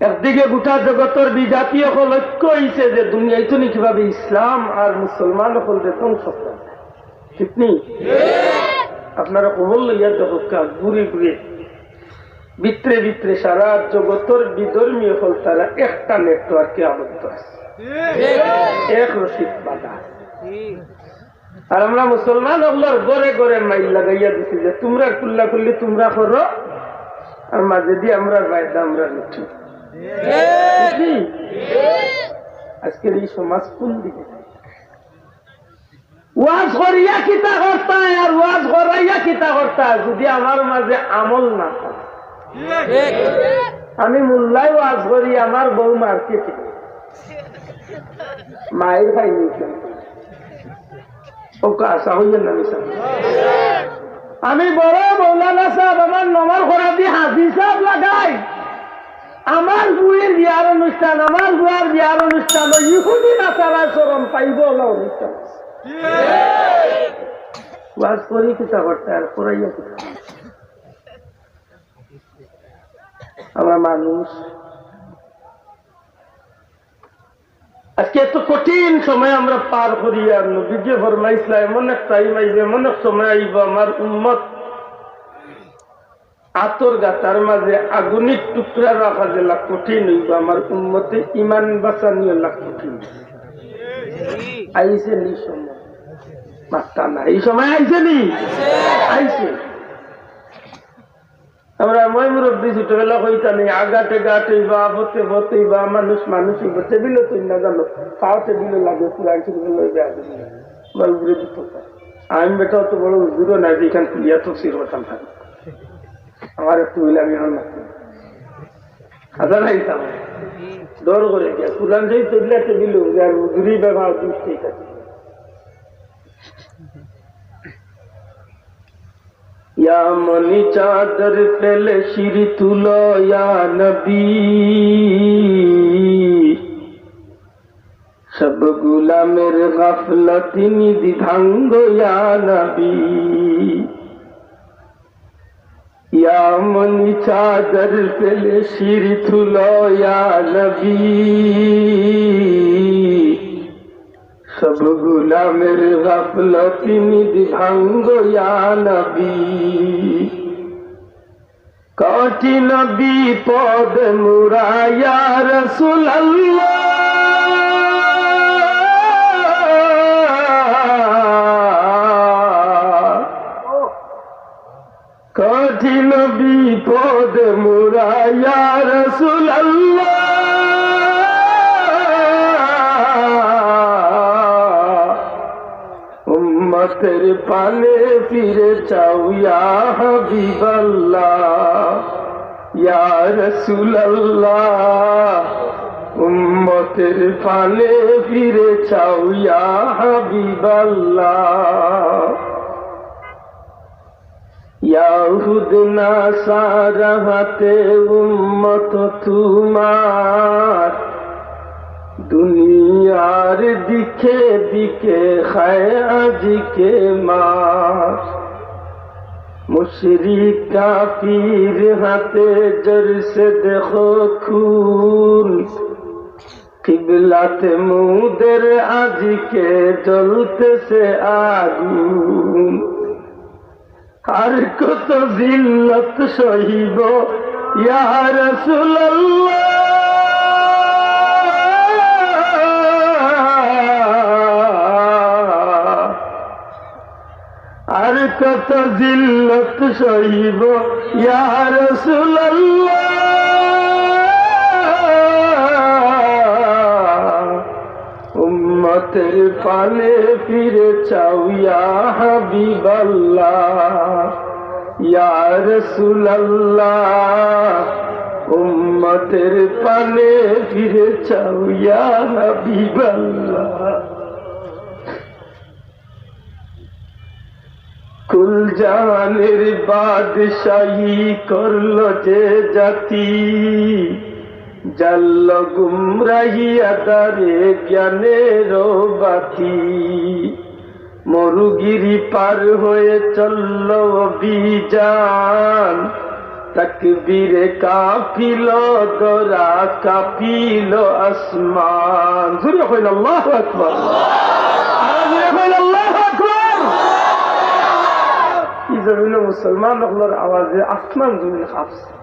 একদিকে গোটা জগতের বিজাতীয় লক্ষ্য হয়েছে যে দুনিয়ায় তো কিভাবে ইসলাম আর মুসলমান হল ধ্বংস করা, ঠিক নেই? আপনারা খবর লইয়া জগৎকা ঘুরে ঘুরে ভিতরে ভিতরে সারা জগতের বিধর্মীয় হল তারা একটা নেটওয়ার্কে আবদ্ধ আছে, এক রশিদ বাধা। আর আমরা মুসলমান হলার গড়ে গড়ে মাইল লাগাইয়া দিছি যে তোমরা কুল্লা করলে তোমরা করো, আর মাঝে দিয়ে আমরা বাইদা আমরা লুঠি। আজকের এই সমাজ কোন দিকে? ওয়াজ করিয়া কিতা করতা আর ওয়াজ করাইয়া কিতা করতা যদি আমার মাঝে আমল না থাকে। আমি মোল্লাই ওয়াজ করি, আমার বউ মার্কেটে মায়ের খাই নিয়েছেন, ওকে আশা হইলেন না। আমি বড় মৌলানা সাহেব আমার নমাল করা দিয়ে হাজি সাহেব লাগাই, আমার বুয়ের বিয়ার অনুষ্ঠান, আমার বুয়ার বিয়ার অনুষ্ঠান ইহুদি নাচারা চরম পাইব অনুষ্ঠান। ওয়াজ করি কিতা করতে আর করাইয়া কিতা। আমরা মানুষ আজকে এত কঠিন সময় আমরা পার করি, আর নবীজি ফরমাইছিলেন এমন এক টাইম আইবে, এমন এক সময় আইব আমার উম্মত আতর গাতার মাঝে আগুনের টুকরা রাখা যে লাখ কঠিন হইব, আমার উম্মতে ইমান বাঁচানিও লাখ কঠিন। আইসে নি সময় মাত্রা না, এই সময় আইসে নি আইসে। আমরা মই মুরব্বী ছোটবেলা কইতা নেই আগাতে গাতে বা বতে বতে বা মানুষ মানুষই টেবিল তুই না জানো খাওয়া টেবিল লাগে পুরান টেবিল লইবে গল্পরে দিত। আমি বেটা অত বড় দূরও নাই যে এখান খুলিয়া তো সির হতাম থাকে, আমার একটু হইলে আমি এখন না হাজার আইতাম দৌড় করে গিয়া পুরান যেই তৈলা টেবিল আর দূরই ব্যবহার ঠিক আছে। या मनी चादर पहले शिर तुलो या नबी, सब गुलामेर गाफलती निधि भांगो या नबी। या मनी चादर पहले शिर तुलो या नबी, सब गुलामेर गाफलती निधि भांगो या नबी। कठिन विपद मुरा या रसूल अल्लाह, कठिन विपद मुरा या रसूल अल्लाह। तेरे पाले फिरे चाऊ या हबीब अल्लाह, या रसूल अल्लाह। उम्मतेर पाले फिरे चाऊ या हबीब अल्लाह। याहुद नासारा हाते उम्मत तुम्हार, दुनियार दिखे दिखे खाए आज के मार। मुशरिक काफिर हाथे जर से देखो खून, किबलाते मुदर आज के जलते से आगुन। हर को तो जिल्लत सहिबो या रसूल अल्लाह, আর কত জিল্লত সহিব ইয়া রাসূলুল্লাহ। উম্মতের পানে ফিরে চাও ইয়া হাবিবাল্লাহ, ইয়া রাসূলুল্লাহ। উম্মতের পানে ফিরে চাও ইয়া হাবিবাল্লাহ। কুল জাহানের বাদশাহী করলো যে জাতি, জাল্ল গুমরাহি আদারে জ্ঞানের বাতি। মরুগিরি পার হয়ে চলল অভিযান, তকবীরে কাঁপিল গোরা কাঁপিল আসমান। জোরে কইল আল্লাহু আকবার, আর জোরে কইল আল্লাহু আকবার। কি জমিল মুসলমান হলোর আওয়াজে আসমান জমিন কাঁপছে।